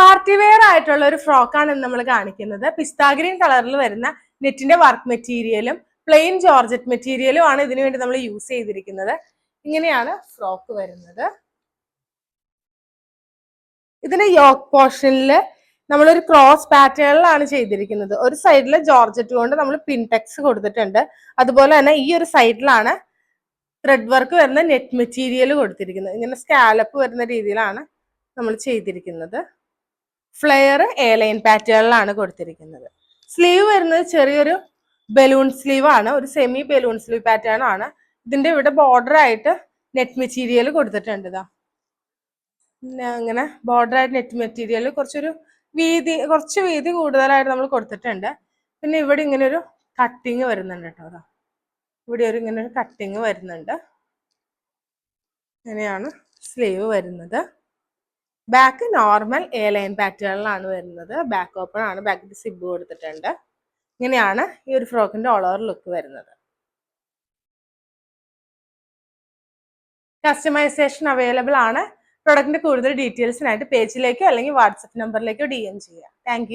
Party wear ആയിട്ടുള്ള ഒരു ഫ്രോക്കാണ് നമ്മൾ കാണിക്കുന്നത്. പിസ്താ ഗ്രീൻ കളറിൽ വരുന്ന നെറ്റിന്റെ വർക്ക് മെറ്റീരിയലും പ്ലെയിൻ ജോർജറ്റ് മെറ്റീരിയലും ആണ് ഇതിനു വേണ്ടി നമ്മൾ യൂസ് ചെയ്തിരിക്കുന്നത്. ഇങ്ങനെയാണ് ഫ്രോക്ക് വരുന്നത്. ഇതിന്റെ യോക്ക് പോർഷനിൽ നമ്മളൊരു ക്രോസ് പാറ്റേണിലാണ് ചെയ്തിരിക്കുന്നത്. ഒരു സൈഡിൽ ജോർജറ്റ് കൊണ്ട് നമ്മൾ പിൻടെക്സ് കൊടുത്തിട്ടുണ്ട്. അതുപോലെ തന്നെ ഈ ഒരു സൈഡിലാണ് ത്രെഡ് വർക്ക് വരുന്ന നെറ്റ് മെറ്റീരിയൽ കൊടുത്തിരിക്കുന്നത്. ഇങ്ങനെ സ്കാലപ്പ് വരുന്ന രീതിയിലാണ് നമ്മൾ ചെയ്തിരിക്കുന്നത്. ഫ്ലെയർ എ ലൈൻ പാറ്റേണിലാണ് കൊടുത്തിരിക്കുന്നത്. സ്ലീവ് വരുന്നത് ചെറിയൊരു ബലൂൺ സ്ലീവ് ആണ്, ഒരു സെമി ബലൂൺ സ്ലീവ് പാറ്റേൺ ആണ്. ഇതിന്റെ ഇവിടെ ബോർഡർ ആയിട്ട് നെറ്റ് മെറ്റീരിയൽ കൊടുത്തിട്ടുണ്ട്. ഇതാ പിന്നെ അങ്ങനെ ബോർഡർ ആയിട്ട് നെറ്റ് മെറ്റീരിയൽ കുറച്ച് വീതി കൂടുതലായിട്ട് നമ്മൾ കൊടുത്തിട്ടുണ്ട്. പിന്നെ ഇവിടെ ഇങ്ങനെ ഒരു കട്ടിങ് വരുന്നുണ്ട് കേട്ടോ. ഇവിടെ ഇങ്ങനെ ഒരു കട്ടിങ് വരുന്നുണ്ട്. ഇങ്ങനെയാണ് സ്ലീവ് വരുന്നത്. ബാക്ക് നോർമൽ എ ലൈൻ പാറ്റേണിലാണ് വരുന്നത്. ബാക്ക് ഓപ്പൺ ആണ്, ബാക്കിൽ സിബ് കൊടുത്തിട്ടുണ്ട്. ഇങ്ങനെയാണ് ഈ ഒരു ഫ്രോക്കിന്റെ ഓൾ ഓവർ ലുക്ക് വരുന്നത്. കസ്റ്റമൈസേഷൻ അവൈലബിൾ ആണ്. പ്രൊഡക്റ്റിന്റെ കൂടുതൽ ഡീറ്റെയിൽസിനായിട്ട് പേജിലേക്കോ അല്ലെങ്കിൽ വാട്സപ്പ് നമ്പറിലേക്കോ DM ചെയ്യാം. താങ്ക്